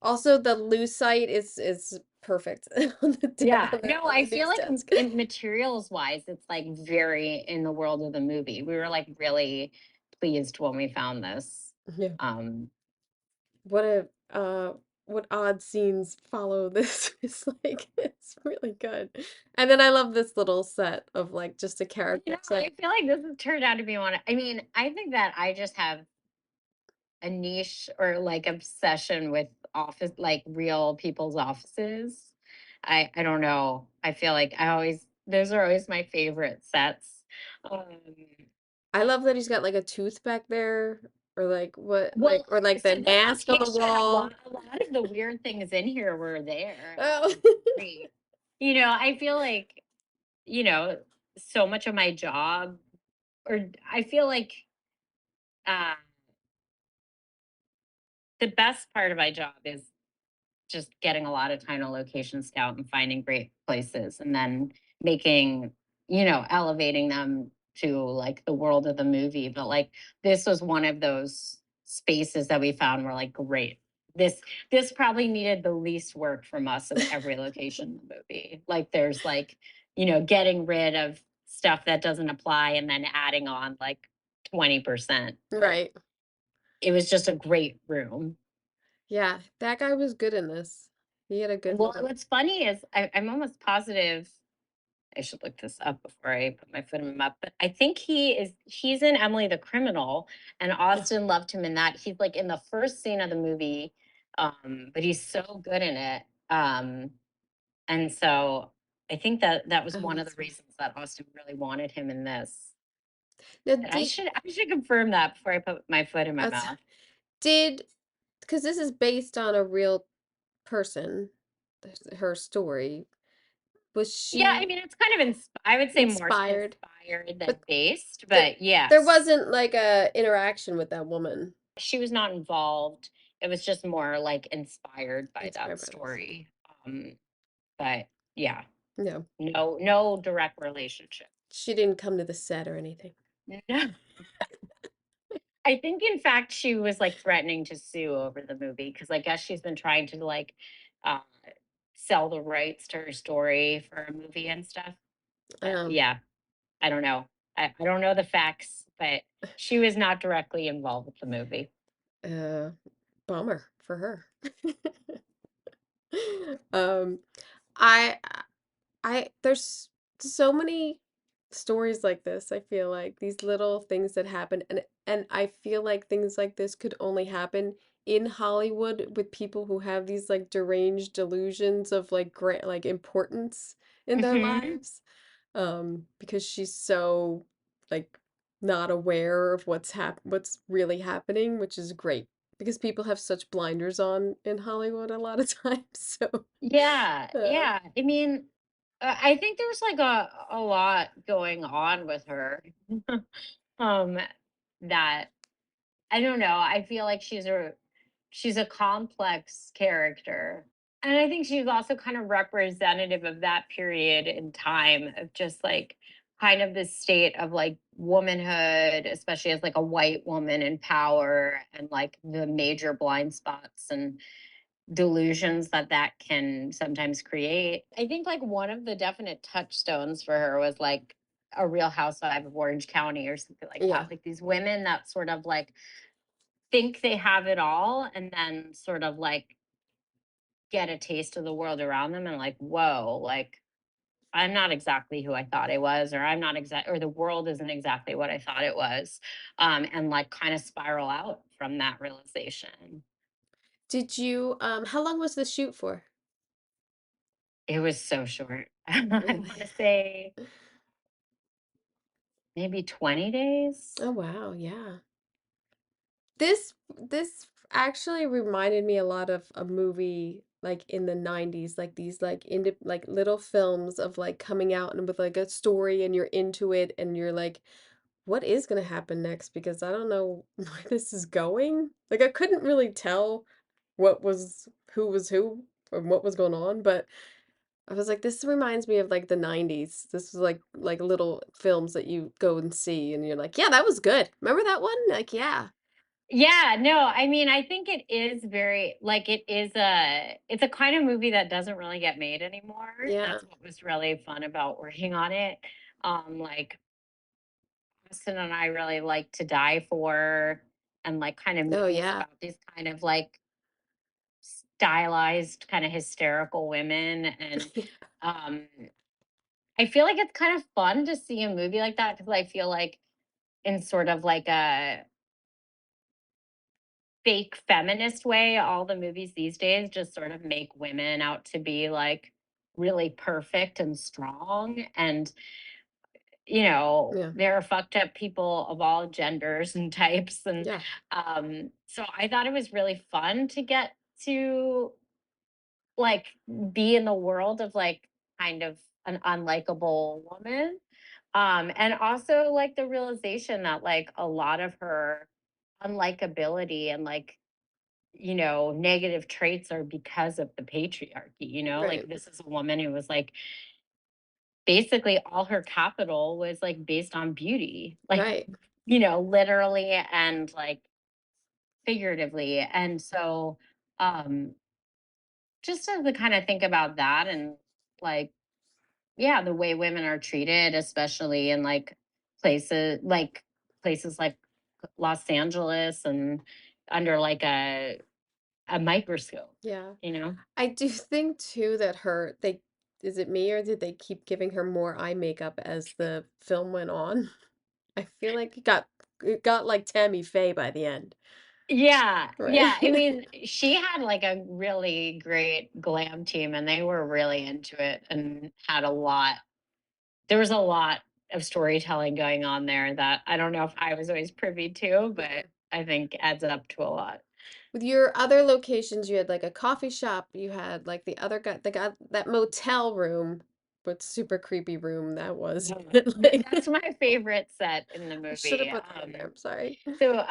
also the lucite is perfect on Yeah. No, on I the feel news like desk. in materials wise, it's like very in the world of the movie. We were like really pleased when we found this. Yeah. Um, What a what odd scenes follow this. It's like it's really good. And then I love this little set of like just a character I set. feel like this has turned out to be I mean, I think that I just have a niche or like obsession with office, like real people's offices. I don't know. I feel like those are always my favorite sets. Um, I love that he's got like a tooth back there, or like what like well, or like so the the mask on the location, wall. a lot of the weird things in here were there. Oh. Great. I feel like, you know, so much of my job, or I feel like uh, the best part of my job is just getting a lot of time to location scout and finding great places and then making, elevating them to like the world of the movie. But like this was one of those spaces that we found were like great. This probably needed the least work from us of every location in the movie. Like there's like, getting rid of stuff that doesn't apply and then adding on like 20%. But Right. it was just a great room. Yeah, that guy was good in this. He had a good Well, little. what's funny is I'm almost positive. I should look this up before I put my foot in my mouth. But I think he's in Emily the Criminal, and Austin loved him in that. He's like in the first scene of the movie, but he's so good in it. And so I think that was Oh, one of the that's right. reasons that Austin really wanted him in this. Now, And I should confirm that before I put my foot in my that's, mouth. did because this is based on a real person, her story. Was Yeah, she I mean it's kind of I would say more inspired? inspired than But based, there, but there yes. wasn't like a interaction with that woman. She was not involved. It was just more like inspired by that Inspired by this. story. But yeah, No, no direct relationship. she didn't come to the set or anything. No. I think in fact she was like threatening to sue over the movie because I guess she's been trying to like uh sell the rights to her story for a movie and stuff. Um, Yeah, I don't know. I don't know the facts, but she was not directly involved with the movie. uh, bummer for her. Um, I there's so many stories like this. I feel like these little things that happen, and I feel like things like this could only happen in Hollywood with people who have these like deranged delusions of like great like importance in their Mhm. lives. Because she's so like not aware of what's really happening, which is great because people have such blinders on in Hollywood a lot of times. So, Yeah, uh, yeah. I mean, I think there's like a lot going on with her. um, that I don't know. I feel like she's a complex character. And I think she's also kind of representative of that period in time of just like kind of this state of like womanhood, especially as like a white woman in power and like the major blind spots and delusions that that can sometimes create. I think like one of the definite touchstones for her was like a Real Housewife of Orange County or something like yeah. that. Like these women that sort of like think they have it all and then sort of like get a taste of the world around them and like, whoa, like I'm not exactly who I thought I was, or I'm not exact, or the world isn't exactly what I thought it was, and like kind of spiral out from that realization. Did you how long was the shoot for? It was so short. I Really? want to say maybe 20 days. Oh wow, yeah. This actually reminded me a lot of a movie like in the 90s, like these like like little films of like coming out and with like a story and you're into it and you're like what is going to happen next because I don't know where this is going. Like I couldn't really tell who was who or what was going on, but I was like, this reminds me of like the 90s. This was like little films that you go and see and you're like, yeah, that was good. Remember that one? Like, yeah. Yeah, no, I mean, I think it is very like it's a kind of movie that doesn't really get made anymore. Yeah. That's what was really fun about working on it. Like Austin and I really like to die for and like kind of Oh, movies yeah. about these kind of like stylized, kind of hysterical women. And um I feel like it's kind of fun to see a movie like that because I feel like in sort of like a fake feminist way, all the movies these days just sort of make women out to be like really perfect and strong. And, Yeah. there are fucked up people of all genders and types. And Yeah. so I thought it was really fun to get to like be in the world of like kind of an unlikable woman. And also like the realization that like a lot of her unlikability and like negative traits are because of the patriarchy, like Right. this is a woman who was like basically all her capital was like based on beauty, like, Right. literally and like figuratively. And so, um, just to kind of think about that and like, yeah, the way women are treated, especially in places like Los Angeles and under like a microscope, Yeah. you know? I do think too that they is it me or did they keep giving her more eye makeup as the film went on? I feel like it got like Tammy Faye by the end, Yeah, right? yeah. I mean, she had like a really great glam team and they were really into it and had a lot. There was a lot of storytelling going on there that I don't know if I was always privy to, Yeah. but I think adds up to a lot. With your other locations, you had like a coffee shop, you had like the guy that motel room, but super creepy room that was. Mhm. Like That's my favorite set in the I should have movie. put that in there. I'm sorry. So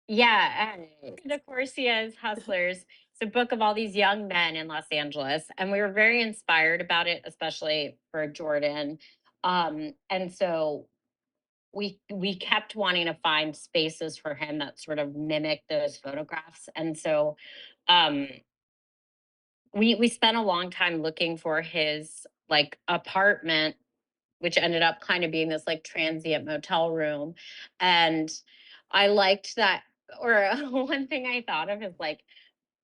Yeah, De Corsia's Hustlers. It's a book of all these young men in Los Angeles, and we were very inspired about it, especially for Jordan. And so we kept wanting to find spaces for him that sort of mimic those photographs. And so um we spent a long time looking for his, like, apartment, which ended up kind of being this, like, transient motel room, and I liked that. Or one thing I thought of is, like,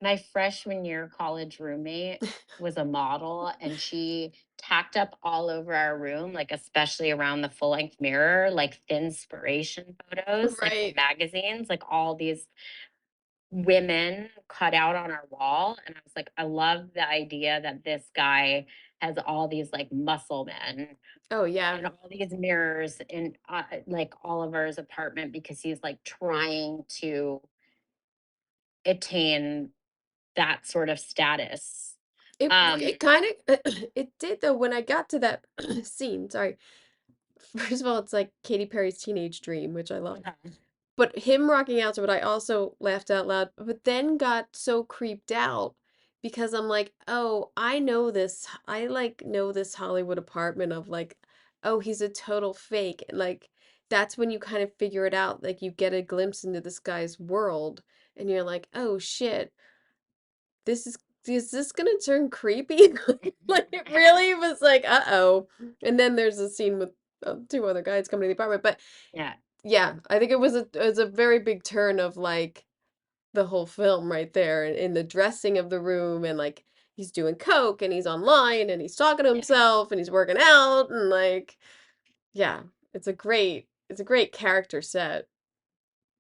my freshman year college roommate was a model, and she tacked up all over our room, like, especially around the full-length mirror, like, inspiration photos, like, from Right. magazines, like, all these women cut out on our wall, and I was like, "I love the idea that this guy has all these, like, muscle men Oh, yeah. and all these mirrors in, like, Oliver's apartment because he's, like, trying to attain that sort of status." It Um kinda it did though when I got to that scene, sorry. First of all, it's like Katy Perry's Teenage Dream, which I love. Okay. But him rocking out to it, I also laughed out loud, but then got so creeped out because I'm like, "Oh, I know this. I like know this Hollywood apartment of like, oh, he's a total fake." And like that's when you kind of figure it out. Like you get a glimpse into this guy's world and you're like, "Oh shit. This is this gonna turn creepy?" Like it really was like, "Uh-oh." And then there's a scene with two other guys coming to the apartment, but Yeah, yeah, I think it was a very big turn of, like, the whole film right there in the dressing of the room and, like, he's doing coke and he's online and he's talking to yeah. himself and he's working out and, like yeah, it's a great character set.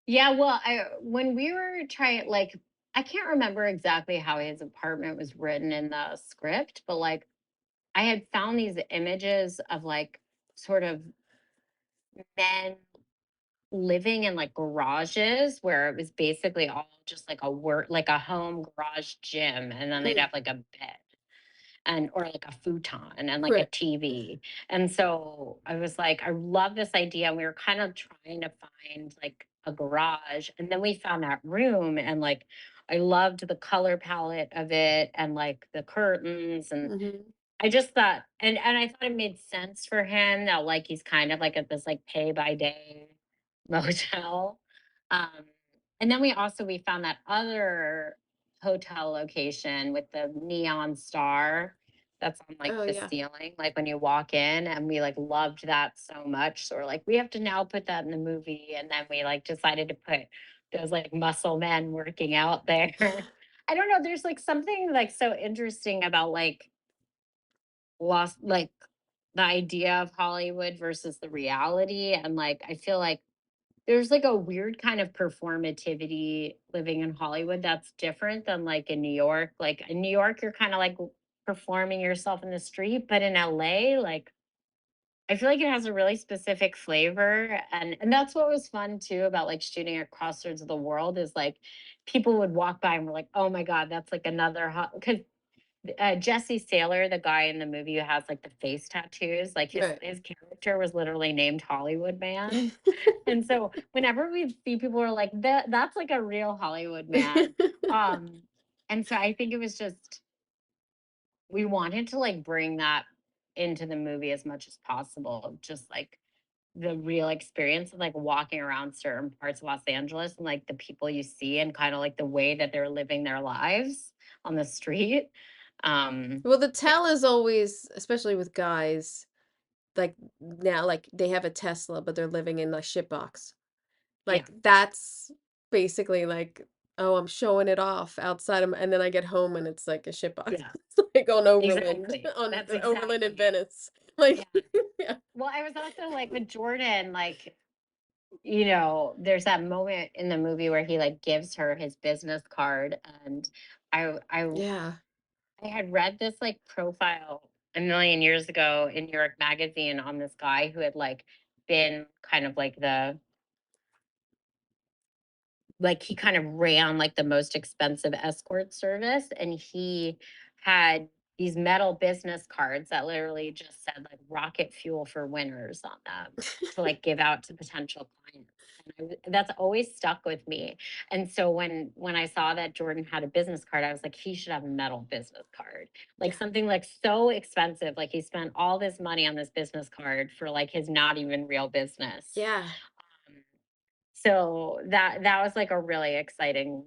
Yeah, well, I when we were trying, like, I can't remember exactly how his apartment was written in the script, but, like, I had found these images of, like, sort of men living in, like, garages where it was basically all just like a work, like a home garage gym, and then they'd Mm, have, like, a bed and or like a futon and like a right. TV. And so I was like, I love this idea. And we were kind of trying to find like a garage. And then we found that room, and like I loved the color palette of it and like the curtains. And Mhm. I just thought, and I thought it made sense for him that like he's kind of like at this like pay by day motel. Um, and then we found that other hotel location with the neon star that's on like Oh, the yeah. ceiling, like when you walk in, and we like loved that so much. So we're like, we have to now put that in the movie. And then we like decided to put those like muscle men working out there. I don't know. There's like something like so interesting about like lost like the idea of Hollywood versus the reality. And like I feel like there's like a weird kind of performativity living in Hollywood that's different than like in New York. Like in New York, you're kind of like performing yourself in the street, but in LA, like I feel like it has a really specific flavor. And that's what was fun too about like shooting at Crossroads of the World is like people would walk by and we're like, oh my God, that's like another because Jesse Saylor, the guy in the movie who has like the face tattoos, like his Right. his character was literally named Hollywood Man. And so whenever we see people are like, that's like a real Hollywood man. Um, and so I think it was just we wanted to like bring that into the movie as much as possible, just like the real experience of like walking around certain parts of Los Angeles and like the people you see and kind of like the way that they're living their lives on the street. Well, the Yeah. tell is always, especially with guys, like, now, like, they have a Tesla, but they're living in a shitbox. Yeah. Like, that's basically like, "Oh, I'm showing it off outside of and then I get home and it's like a shitbox. Yeah. It's like on Overland, Exactly. on That's Overland in exactly it. Venice. Like, Yeah. yeah. Well, I was also like with Jordan, like, you know, there's that moment in the movie where he like gives her his business card, and I I Yeah. I had read this like profile a million years ago in New York Magazine on this guy who had been kind of like he kind of ran like the most expensive escort service, and he had these metal business cards that literally just said like rocket fuel for winners on them to like give out to potential clients. And that's always stuck with me. And so when I saw that Jordan had a business card, I was like, he should have a metal business card, like Yeah. something like so expensive, like he spent all this money on this business card for like his not even real business. Yeah. um, so that was like a really exciting.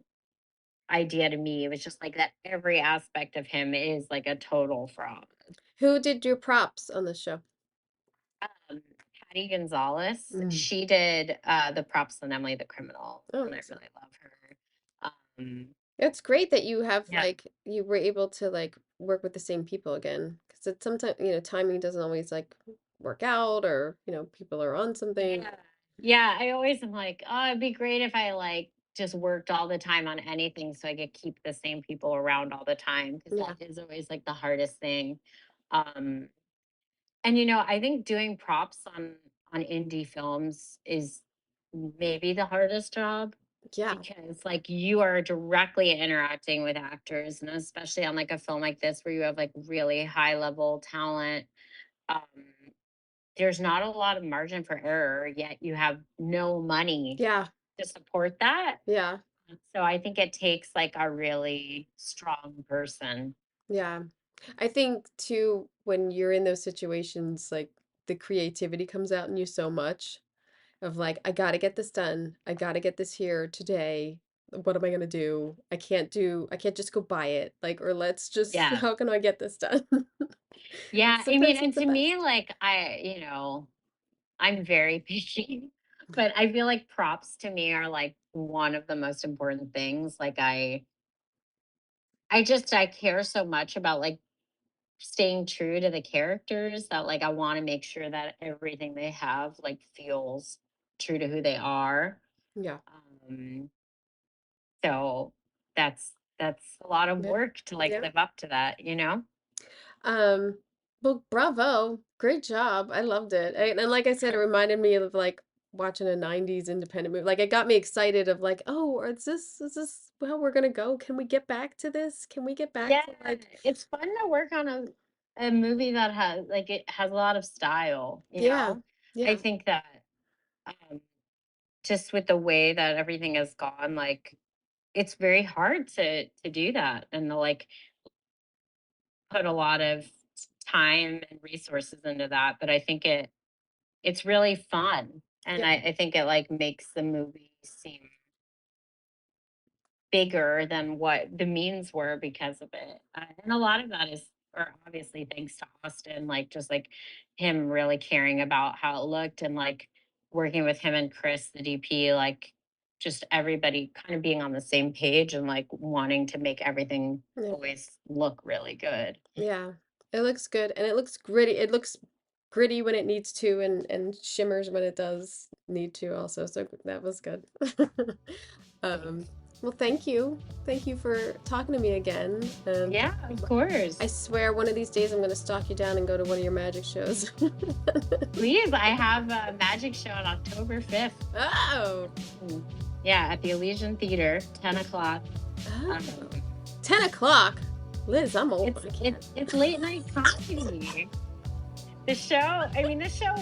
idea to me. It was just like that every aspect of him is like a total fraud. Who did your props on the show? Um, Patty Gonzalez, Mm. she did the props on Emily the Criminal, Oh, and I amazing. really love her. It's great that you have Yeah, you were able to work with the same people again, because it's sometimes, timing doesn't always work out, or people are on something. yeah, yeah. I always am like, oh, it'd be great if I like just worked all the time on anything, so I could keep the same people around all the time because that Yeah. is always like the hardest thing. Um, and I think doing props on indie films is maybe the hardest job Yeah. because like you are directly interacting with actors, and especially on like a film like this where you have like really high level talent. Um, there's not a lot of margin for error, yet you have no money Yeah. to support that. Yeah. So I think it takes like a really strong person. Yeah. I think too, when you're in those situations, the creativity comes out in you so much, of I gotta get this done. I gotta get this here today. What am I gonna do? I can't just go buy it. Or let's just, Yeah. how can I get this done? And Yeah. I mean, sometimes and it's the to me, best. like I'm very picky, but I feel like props to me are like one of the most important things. Like I care so much about like staying true to the characters that like I want to make sure that everything they have like feels true to who they are. Yeah. Um so that's a lot of Yeah. work to like Yeah. live up to that. Um, well, bravo. Great job. I loved it. And like I said, it reminded me of watching a 90s independent movie. It got me excited of oh, is this how we're gonna go? Can we get back to this? Can we get back Yeah, to it's fun to work on a movie that has like it has a lot of style. yeah, I yeah, think that um just with the way that everything has gone, like it's very hard to do that and to like put a lot of time and resources into that. But I think it's really fun. And yeah, I think it like makes the movie seem bigger than what the means were because of it. And a lot of that is, or obviously thanks to Austin, like just like him really caring about how it looked and like working with him and Chris, the DP, like just everybody kind of being on the same page and like wanting to make everything yeah, always look really good. yeah. It looks good, and it looks gritty. It looks gritty when it needs to, and shimmers when it does need to also. So that was good. Um, Thanks. well, thank you. Thank you for talking to me again. And Yeah, of I course. swear one of these days I'm going to stalk you down and go to one of your magic shows. Please, I have a magic show on October 5th. Oh, Yeah, at the Elysian Theater, 10 o'clock. oh. Um, 10 o'clock. Liz, I'm old. it's I can't. it's late night comedy. The show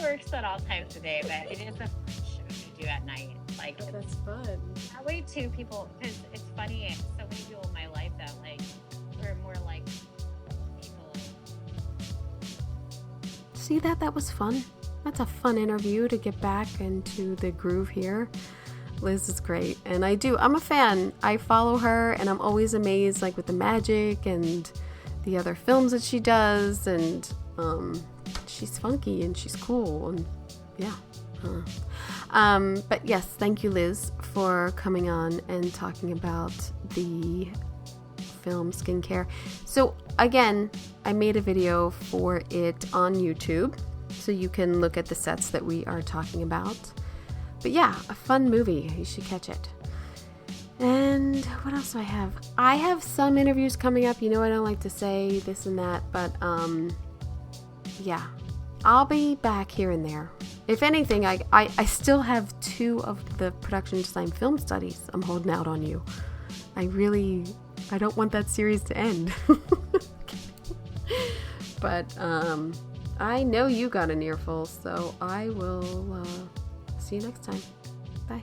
works at all times of day, but it is a fun show to do at night. Like Oh, that's fun. that way too, people because it's funny. So many people in my life that like are more like people. See that? That was fun. That's a fun interview to get back into the groove here. Liz is great, and I'm a fan. I follow her, and I'm always amazed with the magic and the other films that she does, and she's funky and she's cool, and yeah. But yes, thank you, Liz, for coming on and talking about the film Skincare. So again, I made a video for it on YouTube, so you can look at the sets that we are talking about. But yeah, a fun movie. You should catch it. And what else do I have? I have some interviews coming up. I don't like to say this and that, but yeah, I'll be back here and there. If anything, I still have 2 of the production design film studies I'm holding out on you. I don't want that series to end. But I know you got an earful, so I will see you next time. Bye.